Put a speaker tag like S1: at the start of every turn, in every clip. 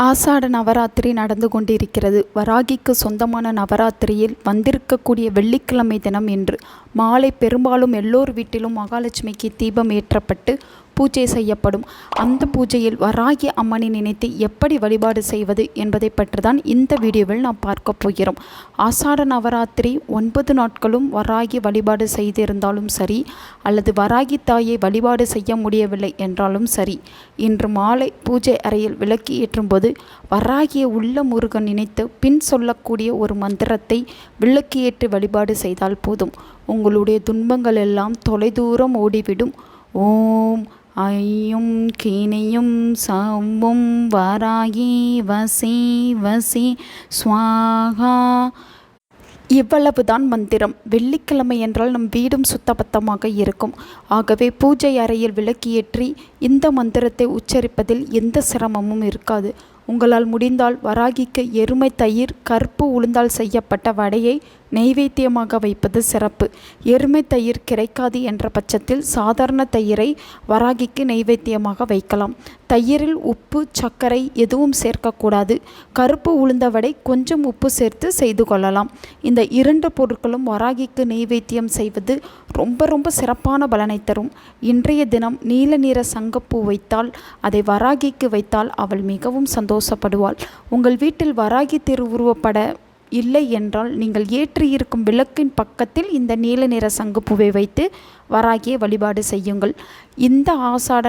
S1: ஆசாட நவராத்திரி நடந்து கொண்டிருக்கிறது. வராகிக்கு சொந்தமான நவராத்திரியில் வந்திருக்கக்கூடிய வெள்ளிக்கிழமை தினம் என்று மாலை பெரும்பாலும் எல்லோர் வீட்டிலும் மகாலட்சுமிக்கு தீபம் ஏற்றப்பட்டு பூஜை செய்யப்படும். அந்த பூஜையில் வராகி அம்மனை நினைத்து எப்படி வழிபாடு செய்வது என்பதை பற்றி தான் இந்த வீடியோவில் நாம் பார்க்க போகிறோம். ஆசாட நவராத்திரி 9 நாட்களும் வராகி வழிபாடு செய்திருந்தாலும் சரி, அல்லது வராகி தாயை வழிபாடு செய்ய முடியவில்லை என்றாலும் சரி, இன்று மாலை பூஜை அறையில் விளக்கு ஏற்றும்போது வராகிய உள்ள முருகன் நினைத்து பின் சொல்லக்கூடிய ஒரு மந்திரத்தை விளக்கு ஏற்றி வழிபாடு செய்தால் போதும். உங்களுடைய துன்பங்கள் எல்லாம் தொலைதூரம் ஓடிவிடும். ஓம் ஐயும் கீனையும் சவும் வராகி வசி வசி ஸ்வாகா. இவ்வளவுதான் மந்திரம். வெள்ளிக்கிழமை என்றால் நம் வீடும் சுத்தபத்தமாக இருக்கும். ஆகவே பூஜை அறையில் விளக்கேற்றி இந்த மந்திரத்தை உச்சரிப்பதில் எந்த சிரமமும் இருக்காது. உங்களால் முடிந்தால் வராகிக்கு எருமை தயிர் கருப்பு உளுந்தால் செய்யப்பட்ட வடையை நெய்வேத்தியமாக வைப்பது சிறப்பு. எருமை தயிர் கிடைக்காது என்ற பட்சத்தில் சாதாரண தயிரை வராகிக்கு நெய்வேத்தியமாக வைக்கலாம். தயிரில் உப்பு சர்க்கரை எதுவும் சேர்க்கக்கூடாது. கருப்பு உளுந்த வடை கொஞ்சம் உப்பு சேர்த்து செய்து கொள்ளலாம். இந்த 2 பொருட்களும் வராகிக்கு நெய்வேத்தியம் செய்வது ரொம்ப சிறப்பான பலனை தரும். இன்றைய தினம் நீல நிற சங்கப்பூ வைத்தால், அதை வராகிக்கு வைத்தால் அவள் மிகவும் சந்தோஷப்படுவாள். உங்கள் வீட்டில் வராகி திருவுருவப்பட இல்லை என்றால் நீங்கள் ஏற்றியிருக்கும் விளக்கின் பக்கத்தில் இந்த நீல நிற சங்குப்பூவை வைத்து வராகியை வழிபாடு செய்யுங்கள். இந்த ஆசாட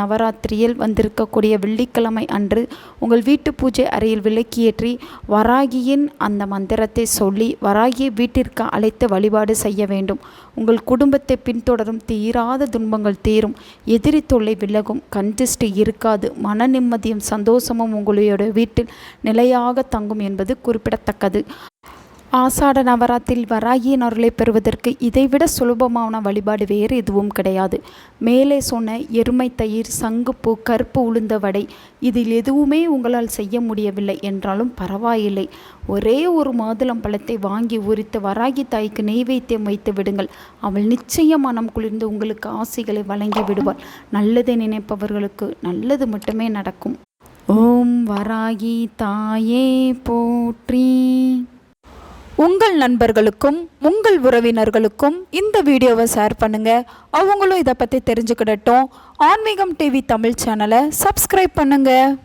S1: நவராத்திரியில் வந்திருக்கக்கூடிய வெள்ளிக்கிழமை அன்று உங்கள் வீட்டு பூஜை அறையில் விளக்கேற்றி வராகியின் அந்த மந்திரத்தை சொல்லி வராகியை வீட்டிற்கு அழைத்து வழிபாடு செய்ய வேண்டும். உங்கள் குடும்பத்தை பின்தொடரும் தீராத துன்பங்கள் தீரும். எதிரி தொல்லை விலகும். கண்திஷ்டி இருக்காது. மன நிம்மதியும் சந்தோஷமும் உங்களுடைய வீட்டில் நிலையாக தங்கும் என்பது குறிப்பிடத்தக்கது. ஆசாட நவராத்திரியில் வராகியின் அருளை பெறுவதற்கு இதைவிட சுலபமான வழிபாடு வேறு எதுவும் கிடையாது. மேலே சொன்ன எருமை தயிர் சங்குப்பூ கருப்பு உளுந்த வடை இதில் எதுவுமே உங்களால் செய்ய முடியவில்லை என்றாலும் பரவாயில்லை. ஒரே ஒரு மாதுளம்பழத்தை வாங்கி உரித்து வராகி தாய்க்கு நெய்வேத்தியம் வைத்து விடுங்கள். அவள் நிச்சயம் மனம் குளிர்ந்து உங்களுக்கு ஆசிகளை வழங்கி விடுவாள். நல்லதை நினைப்பவர்களுக்கு நல்லது மட்டுமே நடக்கும். ஓம் வராகி தாயே போற்றி. உங்கள் நண்பர்களுக்கும் உங்கள் உறவினர்களுக்கும் இந்த வீடியோவை ஷேர் பண்ணுங்கள். அவங்களும் இதை பற்றி தெரிஞ்சுக்கிடட்டும். ஆன்மீகம் டிவி தமிழ் சேனலை சப்ஸ்கிரைப் பண்ணுங்கள்.